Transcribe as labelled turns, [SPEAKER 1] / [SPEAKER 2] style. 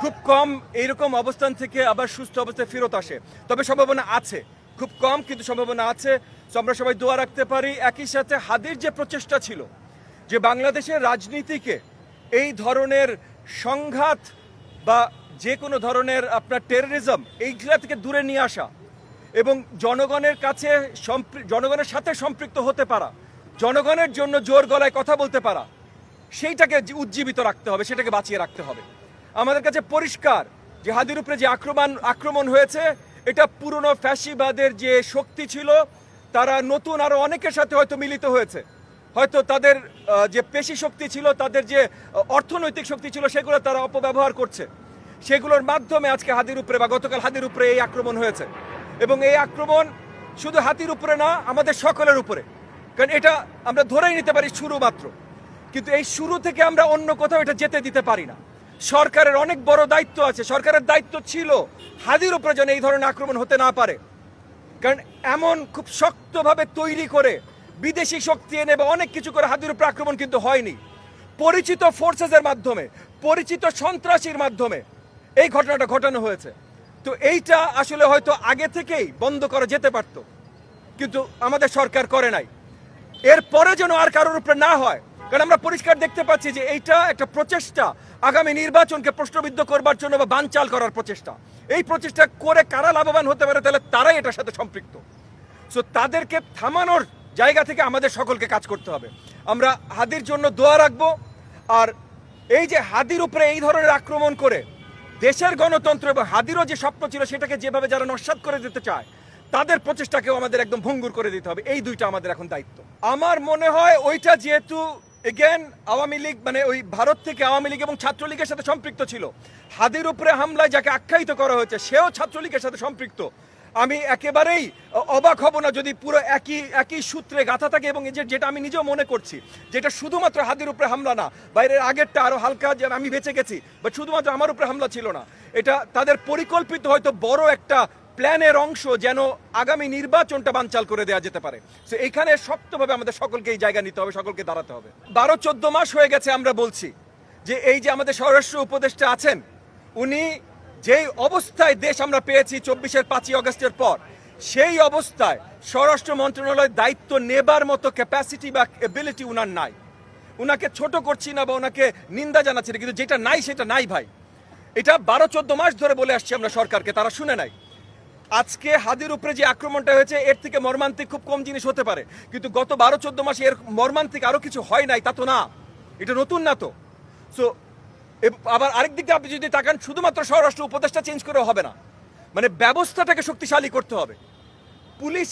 [SPEAKER 1] খুব কম এইরকম অবস্থান থেকে আবার সুস্থ অবস্থায় ফেরত আসে, তবে সম্ভাবনা আছে, খুব কম কিন্তু সম্ভাবনা আছে। তো আমরা সবাই দোয়া রাখতে পারি। একই সাথে হাদির যে প্রচেষ্টা ছিল যে বাংলাদেশের রাজনীতিকে এই ধরনের সংঘাত বা যে কোনো ধরনের আপনার টেররিজম এইগুলা থেকে দূরে নিয়ে আসা এবং জনগণের কাছে জনগণের সাথে সম্পৃক্ত হতে পারা, জনগণের জন্য জোর গলায় কথা বলতে পারা, সেইটাকে উজ্জীবিত রাখতে হবে, সেটাকে বাঁচিয়ে রাখতে হবে। আমাদের কাছে পরিষ্কার যে হাদির উপরে যে আক্রমণ হয়েছে এটা পুরনো ফ্যাসিবাদের যে শক্তি ছিল তারা নতুন আরো অনেকের সাথে হয়তো মিলিত হয়েছে, হয়তো তাদের যে পেশি শক্তি ছিল, তাদের যে অর্থনৈতিক শক্তি ছিল, সেগুলো তারা অপব্যবহার করছে। সেগুলোর মাধ্যমে আজকে হাদির উপরে বা গতকাল হাদির উপরে এই আক্রমণ হয়েছে এবং এই আক্রমণ শুধু হাতির উপরে না, আমাদের সকলের উপরে। কারণ এটা আমরা ধরেই নিতে পারি শুরু মাত্র, কিন্তু এই শুরু থেকে আমরা অন্য কোথাও এটা যেতে দিতে পারি না। সরকারের অনেক বড় দায়িত্ব আছে, সরকারের দায়িত্ব ছিল হাদির উপরে যেন এই ধরনের আক্রমণ হতে না পারে। কারণ এমন খুব শক্তভাবে তৈরি করে বিদেশি শক্তি এনে বা অনেক কিছু করে হাদির উপরে আক্রমণ কিন্তু হয়নি। পরিচিত ফোর্সেসের মাধ্যমে, পরিচিত সন্ত্রাসীর মাধ্যমে এই ঘটনাটা ঘটানো হয়েছে। তো এইটা আসলে হয়তো আগে থেকেই বন্ধ করা যেতে পারত, কিন্তু আমাদের সরকার করে নাই। এরপরে যেন আর কারোর উপরে না হয়, কারণ আমরা পরিষ্কার দেখতে পাচ্ছি যে এইটা একটা প্রচেষ্টা আগামী নির্বাচনকে প্রশ্নবিদ্ধ করবার জন্য বা বানচাল করার প্রচেষ্টা। এই প্রচেষ্টা করে কারা লাভবান হতে পারে, তাহলে তারাই এটার সাথে সম্পৃক্ত। সো তাদেরকে থামানোর জায়গা থেকে আমাদের সকলকে কাজ করতে হবে। আমরা হাদির জন্য দোয়া রাখবো। আর এই যে হাদির উপরে এই ধরনের আক্রমণ করে দেশের গণতন্ত্র এবং হাদিরও যে স্বপ্ন ছিল সেটাকে যেভাবে যারা নস্যাৎ করে দিতে চায়, তাদের প্রচেষ্টাকেও আমাদের একদম ভঙ্গুর করে দিতে হবে। এই দুইটা আমাদের এখন দায়িত্ব। আমার মনে হয় ওইটা যেহেতু এগেন আওয়ামী লীগ মানে ওই ভারত থেকে আওয়ামী লীগ এবং ছাত্রলীগের সাথে সম্পৃক্ত ছিল, হাদির উপরে হামলায় যাকে আখ্যায়িত করা হয়েছে সেও ছাত্রলীগের সাথে সম্পৃক্ত। আমি একেবারেই অবাক হব না যদি পুরো একই সূত্রে গাথা থাকে, এবং যেটা আমি নিজেও মনে করছি যেটা শুধুমাত্র হাদির উপরে হামলা না, বাইরের আগেরটা আরো হালকা যে আমি বেঁচে গেছি, বাট শুধুমাত্র আমার উপরে হামলা ছিল না, এটা তাদের পরিকল্পিত হয়তো বড় একটা প্ল্যানের অংশ, যেন আগামী নির্বাচনটা বানচাল করে দেওয়া যেতে পারে। তো এইখানে শক্তভাবে আমাদের সকলকে এই জায়গা নিতে হবে, সকলকে দাঁড়াতে হবে। 12-14 মাস হয়ে গেছে আমরা বলছি যে এই যে আমাদের স্বরাষ্ট্র উপদেষ্টা আছেন, উনি যেই অবস্থায় দেশ আমরা পেয়েছি 24-এর 5ই আগস্টের পর, সেই অবস্থায় স্বরাষ্ট্র মন্ত্রণালয়ের দায়িত্ব নেবার মতো ক্যাপাসিটি বা এবিলিটি উনার নাই। উনাকে ছোট করছি না বা ওনাকে নিন্দা জানাচ্ছি না, কিন্তু যেটা নাই সেটা নাই ভাই। এটা 12-14 মাস ধরে বলে আসছি আমরা সরকারকে, তারা শুনে নাই। আজকে হাদির উপরে যে আক্রমণটা হয়েছে এর থেকে মর্মান্তিক খুব কম জিনিস হতে পারে, কিন্তু গত 12-14 মাসে এর মর্মান্তিক আরো কিছু হয় নাই তা তো না, এটা নতুন না তো। সো আবার আরেক দিকে আপনি যদি তাকান, শুধুমাত্র স্বরাষ্ট্র উপদেষ্টা চেঞ্জ করে হবে না, মানে ব্যবস্থাটাকে শক্তিশালী করতে হবে। পুলিশ